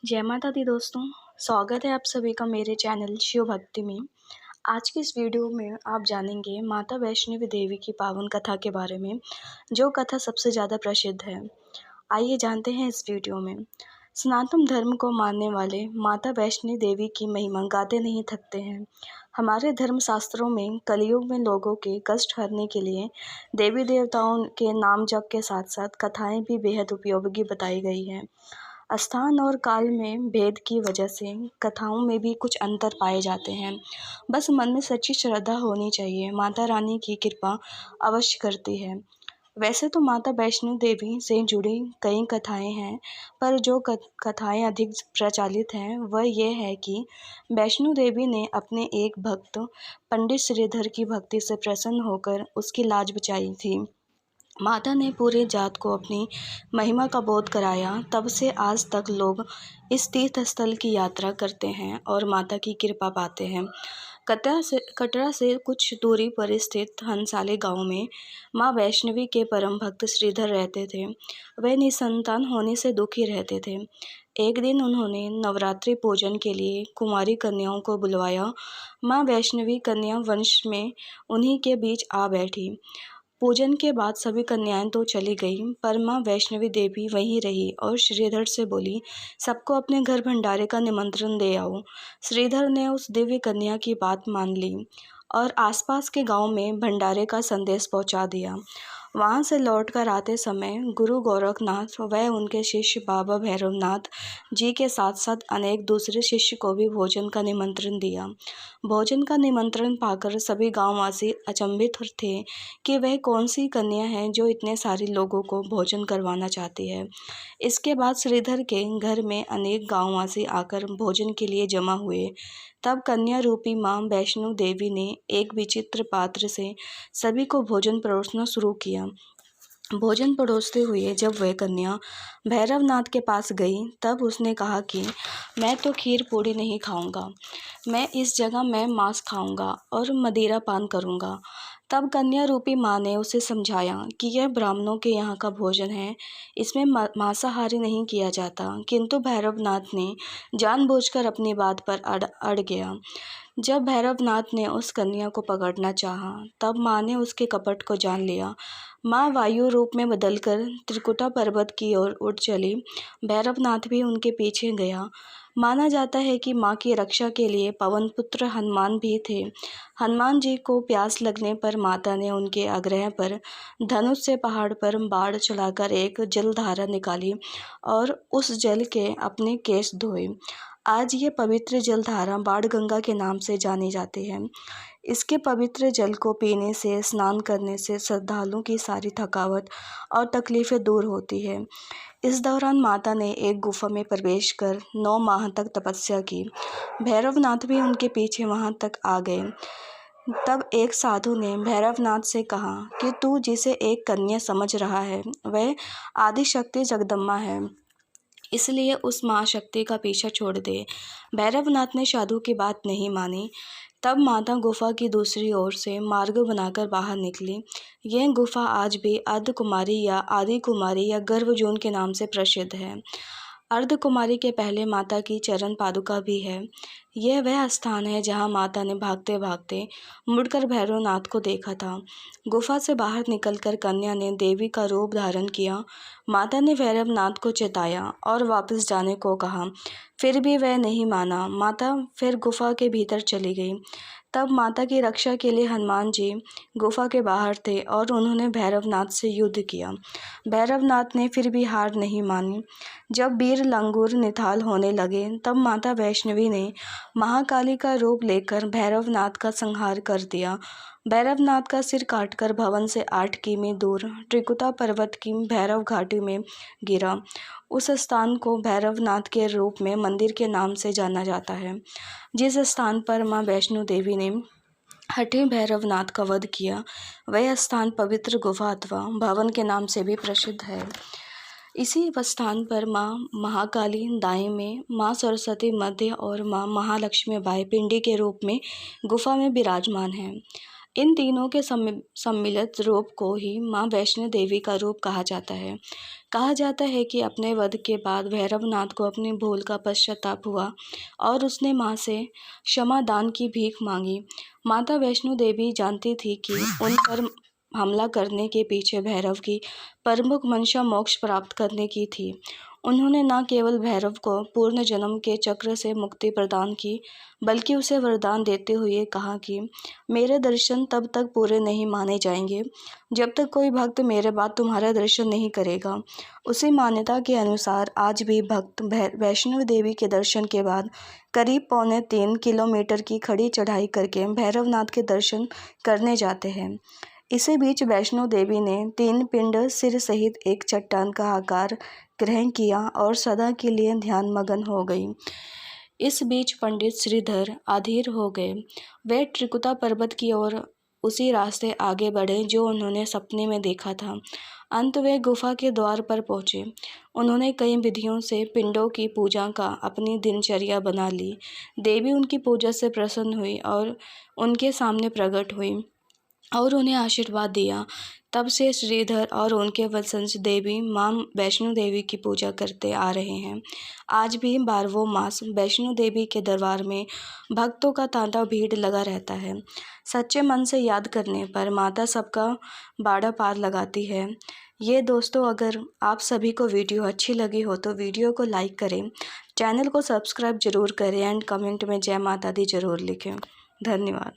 जय माता दी दोस्तों, स्वागत है आप सभी का मेरे चैनल शिव भक्ति में। आज की इस वीडियो में आप जानेंगे माता वैष्णवी देवी की पावन कथा के बारे में, जो कथा सबसे ज़्यादा प्रसिद्ध है। आइए जानते हैं इस वीडियो में। सनातन धर्म को मानने वाले माता वैष्णवी देवी की महिमा गाते नहीं थकते हैं। हमारे धर्म शास्त्रों में कलयुग में लोगों के कष्ट हरने के लिए देवी देवताओं के नाम जप के साथ साथ कथाएं भी बेहद उपयोगी बताई गई हैं। स्थान और काल में भेद की वजह से कथाओं में भी कुछ अंतर पाए जाते हैं। बस मन में सच्ची श्रद्धा होनी चाहिए, माता रानी की कृपा अवश्य करती है। वैसे तो माता वैष्णो देवी से जुड़ी कई कथाएं हैं, पर जो कथाएं अधिक प्रचलित हैं वह यह है कि वैष्णो देवी ने अपने एक भक्त पंडित श्रीधर की भक्ति से प्रसन्न होकर उसकी लाज बचाई थी। माता ने पूरे जात को अपनी महिमा का बोध कराया। तब से आज तक लोग इस तीर्थ स्थल की यात्रा करते हैं और माता की कृपा पाते हैं। कटरा से कुछ दूरी पर स्थित हंसाले गांव में मां वैष्णवी के परम भक्त श्रीधर रहते थे। वे निसंतान होने से दुखी रहते थे। एक दिन उन्होंने नवरात्रि पूजन के लिए कुमारी कन्याओं को बुलवाया। मां वैष्णवी कन्या वंश में उन्हीं के बीच आ बैठी। पूजन के बाद सभी कन्याएं तो चली गईं, पर मां वैष्णवी देवी वहीं रही और श्रीधर से बोली, सबको अपने घर भंडारे का निमंत्रण दे आओ। श्रीधर ने उस दिव्य कन्या की बात मान ली और आसपास के गांव में भंडारे का संदेश पहुंचा दिया। वहां से लौटकर आते समय गुरु गोरखनाथ व उनके शिष्य बाबा भैरवनाथ जी के साथ साथ अनेक दूसरे शिष्य को भी भोजन का निमंत्रण दिया। भोजन का निमंत्रण पाकर सभी गांववासी अचंभित थे कि वह कौन सी कन्या है जो इतने सारे लोगों को भोजन करवाना चाहती है। इसके बाद श्रीधर के घर में अनेक गांववासी आकर भोजन के लिए जमा हुए। तब कन्या रूपी मां वैष्णो देवी ने एक विचित्र पात्र से सभी को भोजन परोसना शुरू किया। भोजन परोसते हुए जब वह कन्या भैरवनाथ के पास गई, तब उसने कहा कि मैं तो खीर पूड़ी नहीं खाऊंगा, मैं इस जगह मैं मांस खाऊंगा और मदिरा पान करूंगा। तब कन्या रूपी माँ ने उसे समझाया कि यह ब्राह्मणों के यहाँ का भोजन है, इसमें मांसाहारी नहीं किया जाता। किंतु भैरवनाथ ने जानबूझकर अपनी बात पर अड़ गया। जब भैरवनाथ ने उस कन्या को पकड़ना चाहा, तब माँ ने उसके कपट को जान लिया। माँ वायु रूप में बदलकर त्रिकुटा पर्वत की ओर उड़ चली। भैरवनाथ भी उनके पीछे गया। माना जाता है कि माँ की रक्षा के लिए पवन पुत्र हनुमान भी थे। हनुमान जी को प्यास लगने पर माता ने उनके आग्रह पर धनुष से पहाड़ पर बाढ़ चढ़ाकर एक जलधारा निकाली और उस जल के अपने केश धोए। आज ये पवित्र जलधारा बाण गंगा के नाम से जानी जाती है। इसके पवित्र जल को पीने से, स्नान करने से श्रद्धालुओं की सारी थकावट और तकलीफ़ें दूर होती है। इस दौरान माता ने एक गुफा में प्रवेश कर 9 माह तक तपस्या की। भैरवनाथ भी उनके पीछे वहां तक आ गए। तब एक साधु ने भैरवनाथ से कहा कि तू जिसे एक कन्या समझ रहा है, वह आदिशक्ति जगदम्बा है, इसलिए उस माँ शक्ति का पीछा छोड़ दे। भैरवनाथ ने साधु की बात नहीं मानी। तब माता गुफा की दूसरी ओर से मार्ग बनाकर बाहर निकली। यह गुफा आज भी अर्धकुमारी या आदि कुमारी या गर्भजून के नाम से प्रसिद्ध है। अर्धकुमारी के पहले माता की चरण पादुका भी है। यह वह स्थान है जहां माता ने भागते भागते मुड़कर भैरवनाथ को देखा था। गुफा से बाहर निकलकर कन्या ने देवी का रूप धारण किया। माता ने भैरवनाथ को चिताया और वापस जाने को कहा, फिर भी वह नहीं माना। माता फिर गुफा के भीतर चली गई। तब माता की रक्षा के लिए हनुमान जी गुफा के बाहर थे और उन्होंने भैरवनाथ से युद्ध किया। भैरवनाथ ने फिर भी हार नहीं मानी। जब वीर लंगूर निथाल होने लगे, तब माता वैष्णवी ने महाकाली का रूप लेकर भैरवनाथ का संहार कर दिया। भैरवनाथ का सिर काटकर भवन से 8 किमी दूर त्रिकुटा पर्वत की भैरव घाटी में गिरा। उस स्थान को भैरवनाथ के रूप में मंदिर के नाम से जाना जाता है। जिस स्थान पर मां वैष्णो देवी ने हठे भैरवनाथ का वध किया, वह स्थान पवित्र गुफा अथवा भवन के नाम से भी प्रसिद्ध है। इसी स्थान पर माँ महाकाली दाएं में, माँ सरस्वती मध्य और माँ महालक्ष्मी बाएं पिंडी के रूप में गुफा में विराजमान हैं। इन तीनों के सम्मिलित रूप को ही माँ वैष्णो देवी का रूप कहा जाता है। कहा जाता है कि अपने वध के बाद भैरवनाथ को अपनी भूल का पश्चाताप हुआ और उसने माँ से क्षमा दान की भीख मांगी। माता वैष्णो देवी जानती थी कि उन पर हमला करने के पीछे भैरव की प्रमुख मंशा मोक्ष प्राप्त करने की थी। उन्होंने न केवल भैरव को पूर्ण जन्म के चक्र से मुक्ति प्रदान की, बल्कि उसे वरदान देते हुए कहा कि मेरे दर्शन तब तक पूरे नहीं माने जाएंगे जब तक कोई भक्त मेरे बाद तुम्हारा दर्शन नहीं करेगा। उसी मान्यता के अनुसार आज भी भक्त वैष्णो देवी के दर्शन के बाद करीब 3.25 किलोमीटर की खड़ी चढ़ाई करके भैरवनाथ के दर्शन करने जाते हैं। इसी बीच वैष्णो देवी ने 3 पिंड सिर सहित एक चट्टान का आकार ग्रहण किया और सदा के लिए ध्यान मगन हो गई। इस बीच पंडित श्रीधर अधीर हो गए। वे त्रिकुटा पर्वत की ओर उसी रास्ते आगे बढ़े जो उन्होंने सपने में देखा था। अंत वे गुफा के द्वार पर पहुँचे। उन्होंने कई विधियों से पिंडों की पूजा का अपनी दिनचर्या बना ली। देवी उनकी पूजा से प्रसन्न हुई और उनके सामने प्रकट हुई और उन्हें आशीर्वाद दिया। तब से श्रीधर और उनके वंशज देवी माँ वैष्णो देवी की पूजा करते आ रहे हैं। आज भी 12वां मास वैष्णो देवी के दरबार में भक्तों का तांता भीड़ लगा रहता है। सच्चे मन से याद करने पर माता सबका बाड़ा पार लगाती है। ये दोस्तों, अगर आप सभी को वीडियो अच्छी लगी हो तो वीडियो को लाइक करें, चैनल को सब्सक्राइब जरूर करें एंड कमेंट में जय माता दी जरूर लिखें। धन्यवाद।